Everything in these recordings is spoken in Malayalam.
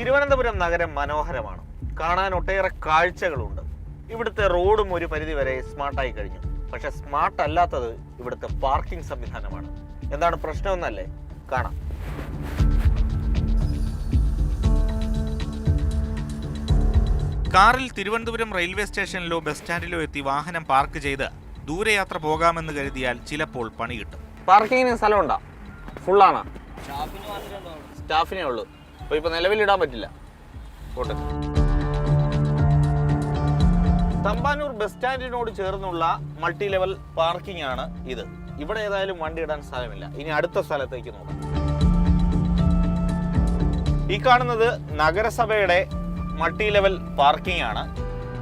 തിരുവനന്തപുരം നഗരം മനോഹരമാണ്. കാണാൻ ഒട്ടേറെ കാഴ്ചകളുണ്ട്. ഇവിടുത്തെ റോഡും ഒരു പരിധി വരെ സ്മാർട്ടായി കഴിഞ്ഞു. പക്ഷെ സ്മാർട്ട് അല്ലാത്തത് ഇവിടുത്തെ പാർക്കിംഗ് സംവിധാനമാണ്. എന്താണ് പ്രശ്നമെന്നല്ലേ? കാണാം. കാറിൽ തിരുവനന്തപുരം റെയിൽവേ സ്റ്റേഷനിലോ ബസ് സ്റ്റാൻഡിലോ എത്തി വാഹനം പാർക്ക് ചെയ്ത് ദൂരയാത്ര പോകാമെന്ന് കരുതിയാൽ ചിലപ്പോൾ പണി കിട്ടും. പാർക്കിങ്ങിന് സ്ഥലമുണ്ടോ? ഫുള്ളാണ്. സ്റ്റാഫിനേ ഉള്ളൂ. അപ്പോൾ ഇപ്പോൾ നിലവിലിടാൻ പറ്റില്ല. തമ്പാനൂർ ബസ് സ്റ്റാൻഡിനോട് ചേർന്നുള്ള മൾട്ടി ലെവൽ പാർക്കിംഗ് ആണ് ഇത്. ഇവിടെ ഏതായാലും വണ്ടി ഇടാൻ സ്ഥലമില്ല. ഇനി അടുത്ത സ്ഥലത്തേക്ക് നോക്കാം. ഈ കാണുന്നത് നഗരസഭയുടെ മൾട്ടി ലെവൽ പാർക്കിംഗ് ആണ്.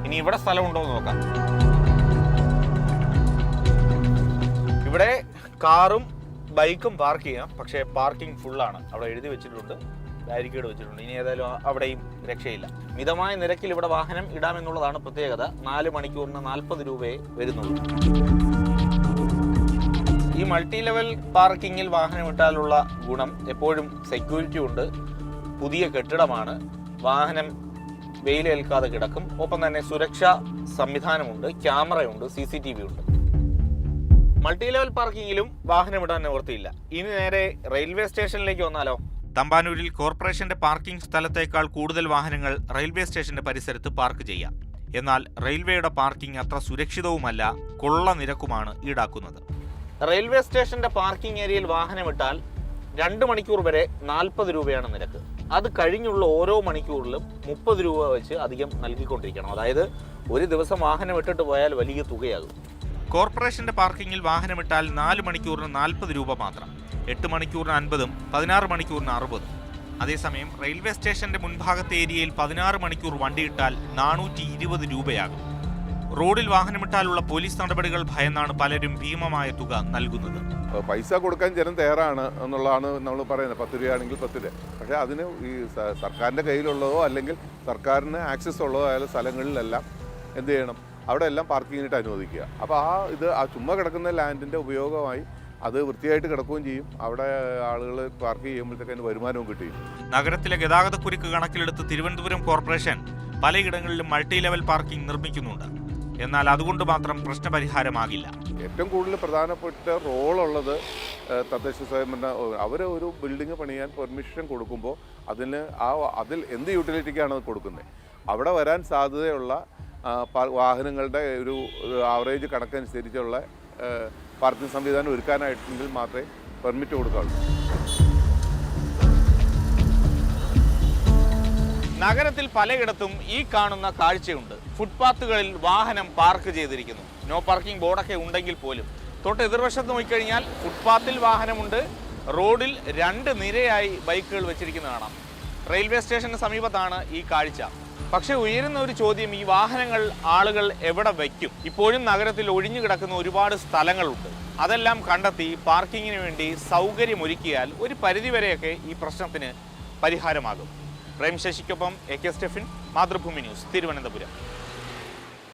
ഇനി ഇവിടെ സ്ഥലമുണ്ടോ എന്ന് നോക്കാം. ഇവിടെ കാറും ബൈക്കും പാർക്ക് ചെയ്യാം. പക്ഷേ പാർക്കിംഗ് ഫുള്ളാണ്. അവിടെ എഴുതി വെച്ചിട്ടുണ്ട്, ബാരിക്കേഡ് വെച്ചിട്ടുണ്ട്. ഇനി ഏതായാലും അവിടെയും രക്ഷയില്ല. മിതമായ നിരക്കിൽ ഇവിടെ വാഹനം ഇടാമെന്നുള്ളതാണ് പ്രത്യേകത. 4 മണിക്കൂറിന് 40 രൂപയെ വരുന്നുള്ളൂ. ഈ മൾട്ടി ലെവൽ പാർക്കിങ്ങിൽ വാഹനം ഇട്ടാലുള്ള ഗുണം എപ്പോഴും സെക്യൂരിറ്റി ഉണ്ട്. പുതിയ കെട്ടിടമാണ്. വാഹനം വെയിലേൽക്കാതെ കിടക്കും. ഒപ്പം തന്നെ സുരക്ഷാ സംവിധാനമുണ്ട്, ക്യാമറയുണ്ട്, CCTV ഉണ്ട്. മൾട്ടി ലെവൽ പാർക്കിങ്ങിലും വാഹനം ഇടാൻ നിവൃത്തിയില്ല. ഇനി നേരെ റെയിൽവേ സ്റ്റേഷനിലേക്ക് വന്നാലോ? തമ്പാനൂരിൽ കോർപ്പറേഷന്റെ പാർക്കിംഗ് സ്ഥലത്തേക്കാൾ കൂടുതൽ വാഹനങ്ങൾ റെയിൽവേ സ്റ്റേഷന്റെ പരിസരത്ത് പാർക്ക് ചെയ്യാം. എന്നാൽ റെയിൽവേയുടെ പാർക്കിംഗ് അത്ര സുരക്ഷിതവുമല്ല, കൊള്ള നിരക്കുമാണ് ഈടാക്കുന്നത്. റെയിൽവേ സ്റ്റേഷന്റെ പാർക്കിംഗ് ഏരിയയിൽ വാഹനമിട്ടാൽ 2 മണിക്കൂർ വരെ 40 രൂപയാണ് നിരക്ക്. അത് കഴിഞ്ഞുള്ള ഓരോ മണിക്കൂറിലും 30 രൂപ വെച്ച് അധികം നൽകിക്കൊണ്ടിരിക്കണം. അതായത് ഒരു ദിവസം വാഹനം ഇട്ടിട്ട് പോയാൽ വലിയ തുകയാകും. കോർപ്പറേഷന്റെ പാർക്കിങ്ങിൽ വാഹനമിട്ടാൽ 4 മണിക്കൂറിന് 40 രൂപ മാത്രം. 8 മണിക്കൂറിന് 50, 16 മണിക്കൂറിന് 60. അതേസമയം റെയിൽവേ സ്റ്റേഷന്റെ മുൻഭാഗത്തെ ഏരിയയിൽ 16 മണിക്കൂർ വണ്ടിയിട്ടാൽ 420 രൂപയാകും. റോഡിൽ വാഹനമിട്ടാലുള്ള പോലീസ് നടപടികൾ ഭയന്നാണ് പലരും ഭീമമായ തുക നൽകുന്നത്. പൈസ കൊടുക്കാൻ ജനം തയ്യാറാണ് എന്നുള്ളതാണ് നമ്മൾ പറയുന്നത്. 10 രൂപയാണെങ്കിൽ 10 രൂപ. പക്ഷേ അതിന് ഈ സർക്കാരിൻ്റെ കയ്യിലുള്ളതോ അല്ലെങ്കിൽ സർക്കാരിന് ആക്സസ് ഉള്ളതോ ആയ സ്ഥലങ്ങളിലെല്ലാം എന്ത് ചെയ്യണം? അവിടെ എല്ലാം പാർക്കിങ്ങിനായിട്ട് അനുവദിക്കുക. അപ്പോൾ ആ ചുമ്മാ കിടക്കുന്ന ലാൻഡിൻ്റെ ഉപയോഗമായി അത് വൃത്തിയായിട്ട് കിടക്കുകയും ചെയ്യും. അവിടെ ആളുകൾ പാർക്ക് ചെയ്യുമ്പോഴത്തേക്ക് അതിന് വരുമാനവും കിട്ടുകയും. നഗരത്തിലെ ഗതാഗതക്കുരുക്ക് കണക്കിലെടുത്ത് തിരുവനന്തപുരം കോർപ്പറേഷൻ പലയിടങ്ങളിലും മൾട്ടി ലെവൽ പാർക്കിംഗ് നിർമ്മിക്കുന്നുണ്ട്. എന്നാൽ അതുകൊണ്ട് മാത്രം പ്രശ്നപരിഹാരമാകില്ല. ഏറ്റവും കൂടുതൽ പ്രധാനപ്പെട്ട റോളുള്ളത് തദ്ദേശ സ്വയംഭരണ. അവർ ഒരു ബിൽഡിംഗ് പണിയാൻ പെർമിഷൻ കൊടുക്കുമ്പോൾ അതിൽ എന്ത് യൂട്ടിലിറ്റിക്കാണ് അത് കൊടുക്കുന്നത്? അവിടെ വരാൻ സാധ്യതയുള്ള വാഹനങ്ങളുടെ ഒരു ആവറേജ് കണക്കനുസരിച്ചുള്ള പാർക്കിംഗ് സംവിധാനം ഒരുക്കാനായിട്ടെങ്കിൽ മാത്രമേ പെർമിറ്റ് കൊടുക്കാവുള്ളൂ. നഗരത്തിൽ പലയിടത്തും ഈ കാണുന്ന കാഴ്ചയുണ്ട്. ഫുട്പാത്തുകളിൽ വാഹനം പാർക്ക് ചെയ്തിരിക്കുന്നു. നോ പാർക്കിംഗ് ബോർഡൊക്കെ ഉണ്ടെങ്കിൽ പോലും തൊട്ട് എതിർവശത്ത് നോക്കിക്കഴിഞ്ഞാൽ ഫുട്പാത്തിൽ വാഹനമുണ്ട്. റോഡിൽ 2 നിരയായി ബൈക്കുകൾ വെച്ചിരിക്കുന്നത് കാണാം. റെയിൽവേ സ്റ്റേഷന് സമീപത്താണ് ഈ കാഴ്ച. പക്ഷേ ഉയരുന്ന ഒരു ചോദ്യം, ഈ വാഹനങ്ങൾ ആളുകൾ എവിടെ വയ്ക്കും? ഇപ്പോഴും നഗരത്തിൽ ഒഴിഞ്ഞു കിടക്കുന്ന ഒരുപാട് സ്ഥലങ്ങളുണ്ട്. അതെല്ലാം കണ്ടെത്തി പാർക്കിങ്ങിന് വേണ്ടി സൗകര്യമൊരുക്കിയാൽ ഒരു പരിധിവരെയൊക്കെ ഈ പ്രശ്നത്തിന് പരിഹാരമാകും. പ്രേം ശശിക്കൊപ്പം AK സ്റ്റെഫിൻ, മാതൃഭൂമി ന്യൂസ്, തിരുവനന്തപുരം.